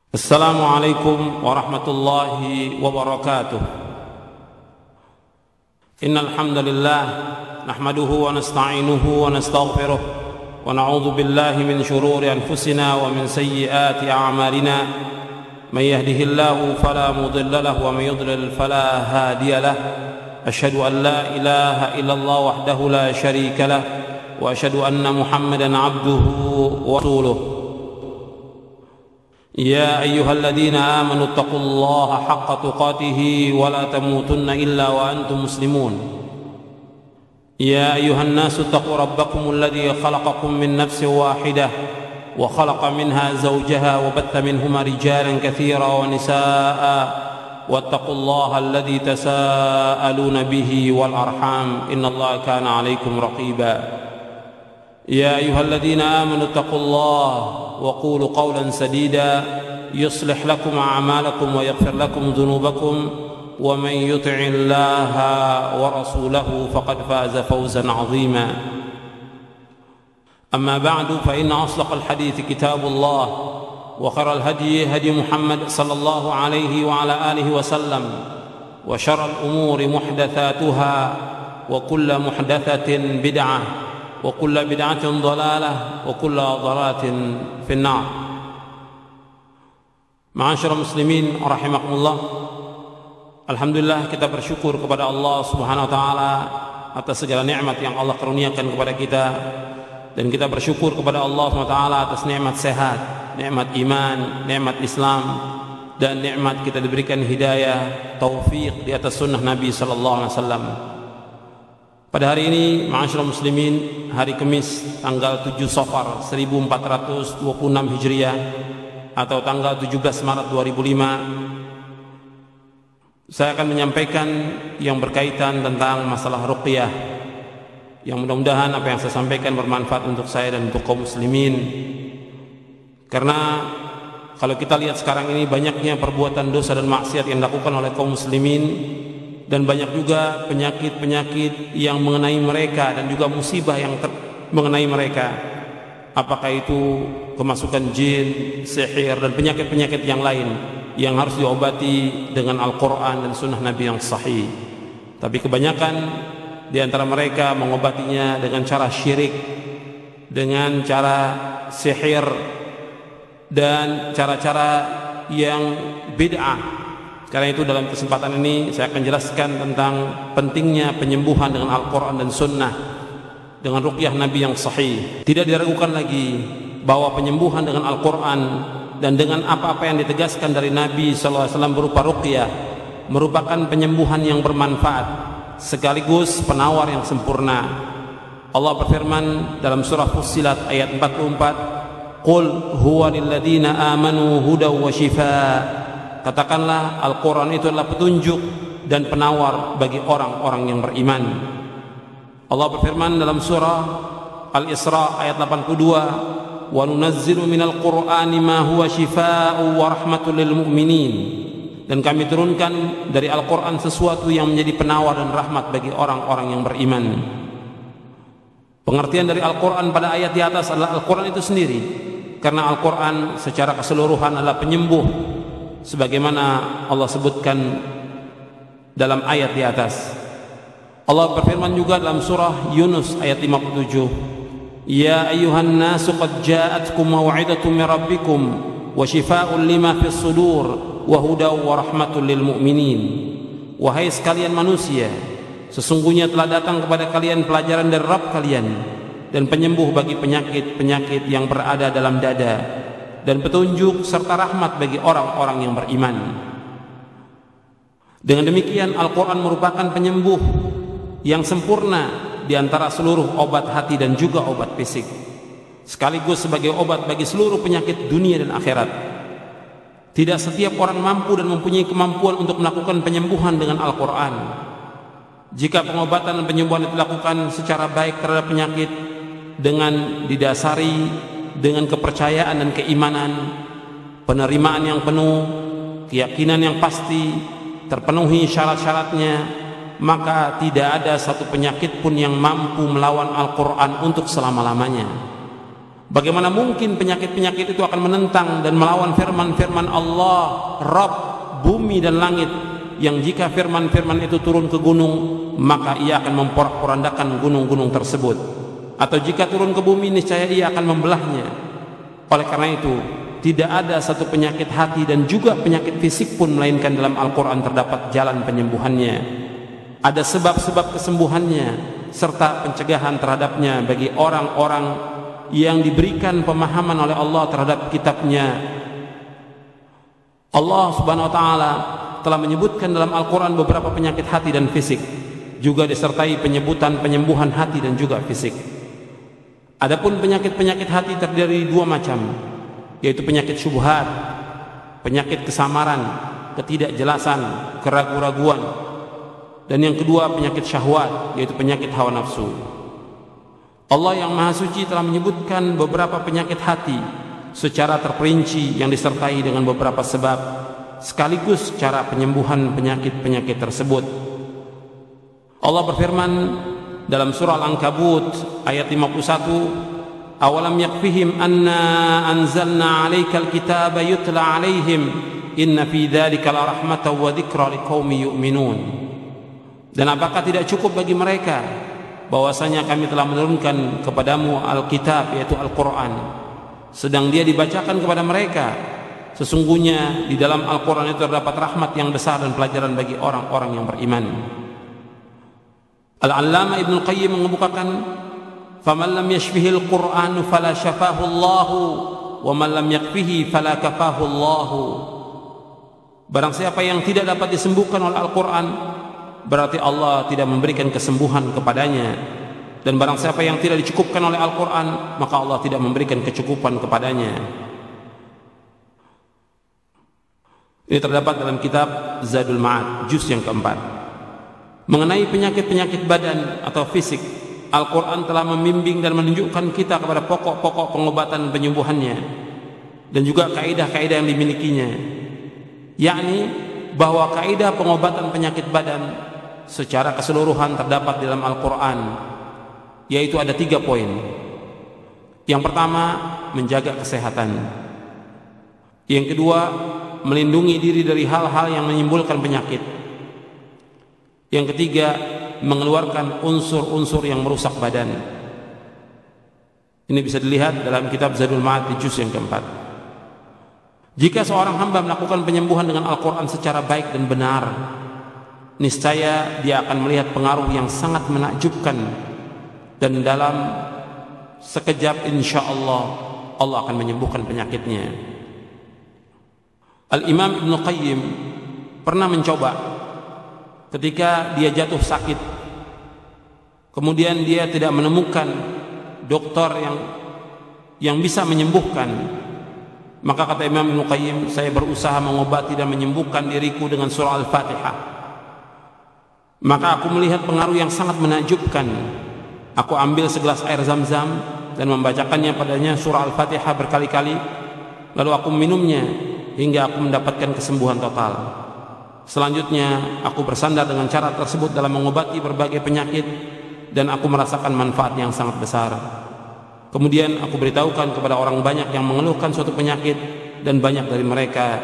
Assalamualaikum warahmatullahi wabarakatuh. Innal hamdalillah nahmaduhu wa nasta'inuhu wa nastaghfiruh wa na'udzu billahi min shururi anfusina wa min sayyiati a'malina. May yahdihillahu fala mudilla lahu wa may yudlil fala hadiya lahu. Asyhadu an la ilaha illallah wahdahu la syarika lahu wa asyhadu anna Muhammadan 'abduhu wa rasuluh. يا أيها الذين آمنوا اتقوا الله حق تقاته ولا تموتن إلا وأنتم مسلمون. يا أيها الناس اتقوا ربكم الذي خلقكم من نفس واحدة وخلق منها زوجها وبث منهما رجالا كثيرا ونساء واتقوا الله الذي تساءلون به والأرحام إن الله كان عليكم رقيبا. يا أيها الذين آمنوا اتقوا الله وقولوا قولا سديدا يصلح لكم أعمالكم ويغفر لكم ذنوبكم ومن يطع الله ورسوله فقد فاز فوزا عظيما. أما بعد فإن أصدق الحديث كتاب الله وخير الهدي هدي محمد صلى الله عليه وعلى آله وسلم وشر الأمور محدثاتها وكل محدثة بدعة وكل بدعة ضلالة وكل ضلالة في النار. Ma'asyiral muslimin rahimakumullah. Alhamdulillah, kita bersyukur kepada Allah Subhanahu wa taala atas segala nikmat yang Allah karuniakan kepada kita, dan kita bersyukur kepada Allah Subhanahu wa taala atas nikmat sehat, nikmat iman, nikmat Islam, dan nikmat kita diberikan hidayah, taufik di atas sunnah Nabi sallallahu alaihi wasallam. Pada hari ini, ma'asyiral muslimin, hari Kamis tanggal 7 Safar 1426 Hijriah atau tanggal 17 Maret 2005, saya akan menyampaikan yang berkaitan tentang masalah ruqyah, yang mudah-mudahan apa yang saya sampaikan bermanfaat untuk saya dan untuk kaum muslimin. Karena kalau kita lihat sekarang ini, banyaknya perbuatan dosa dan maksiat yang dilakukan oleh kaum muslimin, dan banyak juga penyakit-penyakit yang mengenai mereka dan juga musibah yang mengenai mereka. Apakah itu kemasukan jin, sihir, dan penyakit-penyakit yang lain yang harus diobati dengan Al-Quran dan sunnah Nabi yang sahih. Tapi kebanyakan di antara mereka mengobatinya dengan cara syirik, dengan cara sihir, dan cara-cara yang bid'ah. Karena itu dalam kesempatan ini saya akan jelaskan tentang pentingnya penyembuhan dengan Al-Quran dan Sunnah, dengan ruqyah Nabi yang sahih. Tidak diragukan lagi bahwa penyembuhan dengan Al-Quran dan dengan apa-apa yang ditegaskan dari Nabi SAW berupa ruqyah merupakan penyembuhan yang bermanfaat sekaligus penawar yang sempurna. Allah berfirman dalam surah Fussilat ayat 44, "Qul huwa lilladzina amanu hudaw wa shifaa." Katakanlah, Al-Quran itu adalah petunjuk dan penawar bagi orang-orang yang beriman. Allah berfirman dalam surah Al-Isra ayat 82, "Wa nunazzilu minal Qur'ani ma huwa shifaa'un wa rahmatul lil mu'minin." Dan kami turunkan dari Al-Quran sesuatu yang menjadi penawar dan rahmat bagi orang-orang yang beriman. Pengertian dari Al-Quran pada ayat di atas adalah Al-Quran itu sendiri, karena Al-Quran secara keseluruhan adalah penyembuh, sebagaimana Allah sebutkan dalam ayat di atas. Allah berfirman juga dalam surah Yunus ayat 57, "Ya ayyuhan nasu qad ja'atkum maw'idatun min rabbikum wa shifaa'un lima fis sudur wa hudaw wa rahmatul lil mu'minin." Wahai sekalian manusia, sesungguhnya telah datang kepada kalian pelajaran dari Rabb kalian dan penyembuh bagi penyakit-penyakit yang berada dalam dada, dan petunjuk serta rahmat bagi orang-orang yang beriman. Dengan demikian, Al-Quran merupakan penyembuh yang sempurna di antara seluruh obat hati dan juga obat fisik, sekaligus sebagai obat bagi seluruh penyakit dunia dan akhirat. Tidak setiap orang mampu dan mempunyai kemampuan untuk melakukan penyembuhan dengan Al-Quran. Jika pengobatan dan penyembuhan dilakukan secara baik terhadap penyakit dengan didasari dengan kepercayaan dan keimanan, penerimaan yang penuh, keyakinan yang pasti, terpenuhi syarat-syaratnya, maka tidak ada satu penyakit pun yang mampu melawan Al-Quran untuk selama-lamanya. Bagaimana mungkin penyakit-penyakit itu akan menentang dan melawan firman-firman Allah, Rabb bumi dan langit, yang jika firman-firman itu turun ke gunung, maka ia akan memporak-porandakan gunung-gunung tersebut, atau jika turun ke bumi, niscaya ia akan membelahnya. Oleh karena itu, tidak ada satu penyakit hati dan juga penyakit fisik pun melainkan dalam Al-Quran terdapat jalan penyembuhannya. Ada sebab-sebab kesembuhannya serta pencegahan terhadapnya bagi orang-orang yang diberikan pemahaman oleh Allah terhadap kitabnya. Allah Subhanahu wa taala telah menyebutkan dalam Al-Quran beberapa penyakit hati dan fisik, juga disertai penyebutan penyembuhan hati dan juga fisik. Adapun penyakit-penyakit hati terdiri dari dua macam, yaitu penyakit syubhat, penyakit kesamaran, ketidakjelasan, keraguan-raguan, dan yang kedua penyakit syahwat, yaitu penyakit hawa nafsu. Allah yang Maha Suci telah menyebutkan beberapa penyakit hati secara terperinci yang disertai dengan beberapa sebab, sekaligus cara penyembuhan penyakit-penyakit tersebut. Allah berfirman dalam surah Al-Ankabut ayat 51, awalam yakfihim anna anzalna 'alaikal kitaba yutla 'alaihim inna fi dzalika la rahmatan wa dzikra liqaumin yu'minun. Dan apakah tidak cukup bagi mereka bahwasanya kami telah menurunkan kepadamu Alkitab, yaitu Al-Quran, sedang dia dibacakan kepada mereka, sesungguhnya di dalam Al-Quran itu terdapat rahmat yang besar dan pelajaran bagi orang-orang yang beriman. Al-Allamah Ibnu Qayyim mengemukakan, faman lam yashfihil Qur'anu fala syafahu Allahu wa man lam yakfihi fala kafahu Allahu. Barang siapa yang tidak dapat disembuhkan oleh Al-Quran, berarti Allah tidak memberikan kesembuhan kepadanya, dan barang siapa yang tidak dicukupkan oleh Al-Quran, maka Allah tidak memberikan kecukupan kepadanya. Ini terdapat dalam kitab Zadul Ma'ad juz yang keempat. Mengenai penyakit-penyakit badan atau fisik, Al-Quran telah membimbing dan menunjukkan kita kepada pokok-pokok pengobatan penyembuhannya dan juga kaidah-kaidah yang dimilikinya, yakni bahwa kaidah pengobatan penyakit badan secara keseluruhan terdapat di dalam Al-Quran, yaitu ada 3 poin. Yang pertama, menjaga kesehatan. Yang kedua, melindungi diri dari hal-hal yang menimbulkan penyakit. Yang ketiga, mengeluarkan unsur-unsur yang merusak badan. Ini bisa dilihat dalam kitab Zadul Ma'ad di juz yang keempat. Jika seorang hamba melakukan penyembuhan dengan Al-Quran secara baik dan benar, niscaya dia akan melihat pengaruh yang sangat menakjubkan, dan dalam sekejap insya Allah Allah akan menyembuhkan penyakitnya. Al-Imam Ibnu Qayyim pernah mencoba ketika dia jatuh sakit, kemudian dia tidak menemukan dokter yang bisa menyembuhkan, maka kata Imam Ibnu Qayyim, saya berusaha mengobati dan menyembuhkan diriku dengan surah Al-Fatihah. Maka aku melihat pengaruh yang sangat menakjubkan. Aku ambil segelas air Zam-Zam dan membacakannya padanya surah Al-Fatihah berkali-kali, lalu aku minumnya hingga aku mendapatkan kesembuhan total. Selanjutnya aku bersandar dengan cara tersebut dalam mengobati berbagai penyakit, dan aku merasakan manfaat yang sangat besar. Kemudian aku beritahukan kepada orang banyak yang mengeluhkan suatu penyakit, dan banyak dari mereka